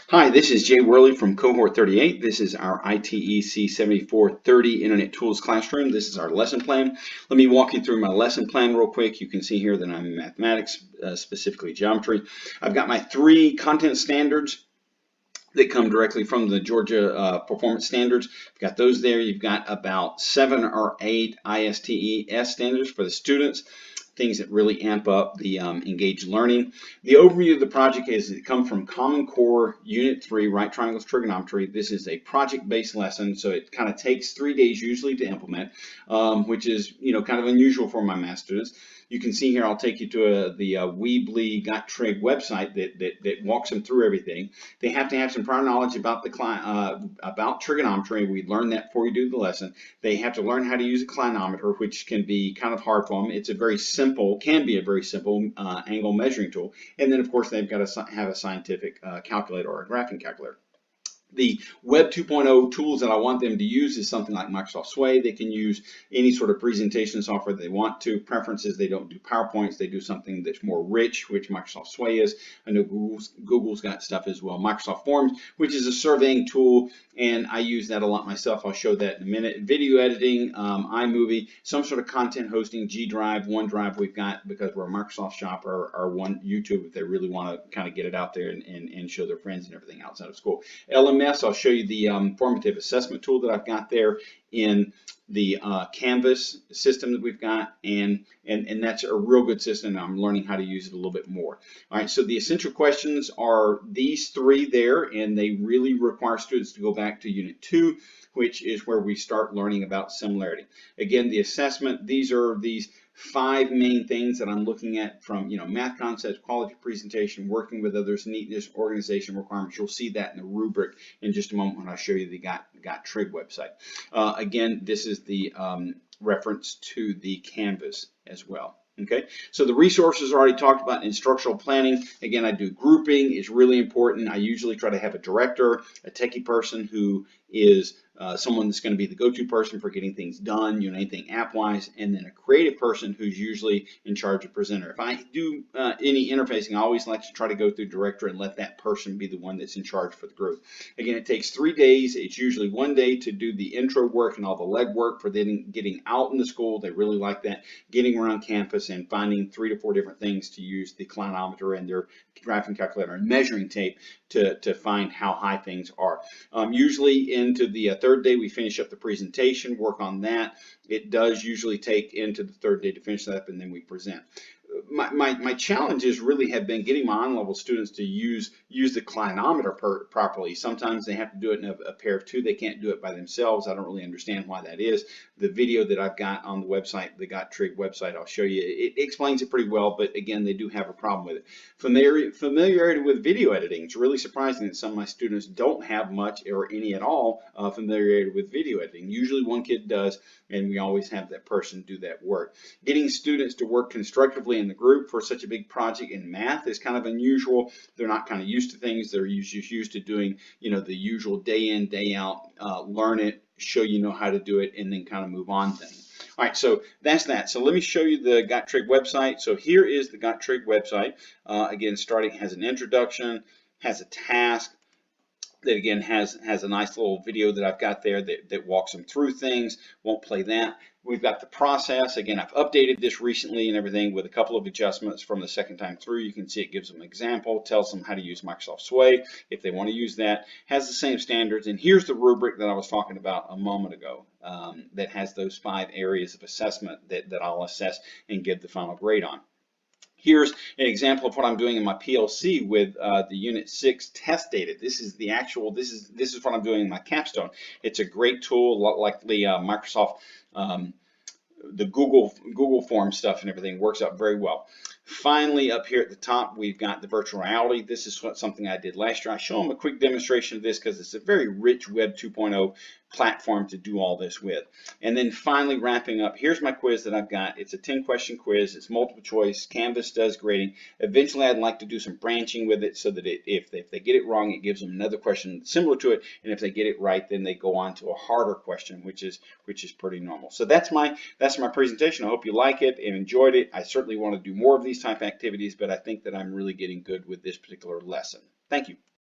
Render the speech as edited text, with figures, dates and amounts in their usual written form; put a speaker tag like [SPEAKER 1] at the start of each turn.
[SPEAKER 1] Hi, this is Jay Worley from Cohort 38. This is our ITEC7430 Internet Tools Classroom. This is our lesson plan. Let me walk you through my lesson plan real quick. You can see here that I'm in mathematics, specifically geometry. I've got my 3 content standards that come directly from the Georgia Performance Standards. You've got those there. You've got about 7 or 8 ISTES standards for the students, things that really amp up the engaged learning. The overview of the project is it comes from Common Core Unit 3, Right Triangles Trigonometry. This is a project-based lesson, so it kind of takes 3 days usually to implement, which is kind of unusual for my math students. You can see here, I'll take you to the Weebly Got Trig website that walks them through everything. They have to have some prior knowledge about about trigonometry. We learn that before you do the lesson. They have to learn how to use a clinometer, which can be kind of hard for them. It's a very simple, can be a very simple angle measuring tool. And then, of course, they've got to have a scientific calculator or a graphing calculator. The Web 2.0 tools that I want them to use is something like Microsoft Sway. They can use any sort of presentation software they want to. Preferences, they don't do PowerPoints. They do something that's more rich, which Microsoft Sway is. I know Google's got stuff as well. Microsoft Forms, which is a surveying tool, and I use that a lot myself. I'll show that in a minute. Video editing, iMovie, some sort of content hosting, G Drive, OneDrive we've got because we're a Microsoft shop, or one YouTube if they really want to kind of get it out there and show their friends and everything outside of school. LMS, I'll show you the formative assessment tool that I've got there in the Canvas system that we've got, and that's a real good system. I'm learning how to use it a little bit more. All right, so the essential questions are these 3 there, and they really require students to go back to Unit 2, which is where we start learning about similarity. Again, the assessment, these are these 5 main things that I'm looking at from, math concepts, quality presentation, working with others, neatness, organization requirements. You'll see that in the rubric in just a moment when I show you the Got Trig website. Again, this is the reference to the Canvas as well. Okay, so the resources are already talked about. Instructional planning, again, I do grouping. It's really important. I usually try to have a director, a techie person who is someone that's going to be the go-to person for getting things done, anything app-wise, and then a creative person who's usually in charge of presenter. If I do any interfacing, I always like to try to go through director and let that person be the one that's in charge for the group. Again, it takes 3 days. It's usually 1 day to do the intro work and all the leg work for then getting out in the school. They really like that, getting around campus and finding 3 to 4 different things to use the clinometer and their graphing calculator and measuring tape to find how high things are. Usually into the 3rd day, we finish up the presentation, work on that. It does usually take into the 3rd day to finish that up, and then we present. My challenges really have been getting my on-level students to use the clinometer properly. Sometimes they have to do it in a pair of 2. They can't do it by themselves. I don't really understand why that is. The video that I've got on the website, the Got Trig website, I'll show you. It explains it pretty well, but again, they do have a problem with it. Familiarity with video editing. It's really surprising that some of my students don't have much or any at all familiarity with video editing. Usually one kid does, and we always have that person do that work. Getting students to work constructively in the group for such a big project in math is kind of unusual. They're not kind of used to things. They're used to doing, the usual day in, day out, learn it, show how to do it, and then kind of move on thing. All right, so that's that. So let me show you the Got Trig website. So here is the Got Trig website. Again, starting has an introduction, has a task, that again has a nice little video that I've got there that walks them through things. Won't play that. We've got the process. Again, I've updated this recently and everything with a couple of adjustments from the 2nd time through. You can see it gives them an example, tells them how to use Microsoft Sway if they want to use that. Has the same standards. And here's the rubric that I was talking about a moment ago that has those 5 areas of assessment that I'll assess and give the final grade on. Here's an example of what I'm doing in my PLC with the Unit 6 test data. This is the actual, this is what I'm doing in my capstone. It's a great tool, a lot like the Microsoft, the Google Form stuff and everything works out very well. Finally, up here at the top, we've got the virtual reality. This is something I did last year. I show them a quick demonstration of this because it's a very rich Web 2.0 platform to do all this with. And then finally, wrapping up, here's my quiz that I've got. It's a 10-question quiz. It's multiple choice. Canvas does grading. Eventually, I'd like to do some branching with it so that if they get it wrong, it gives them another question similar to it. And if they get it right, then they go on to a harder question, which is pretty normal. So that's my presentation. I hope you like it and enjoyed it. I certainly want to do more of these type activities, but I think that I'm really getting good with this particular lesson. Thank you.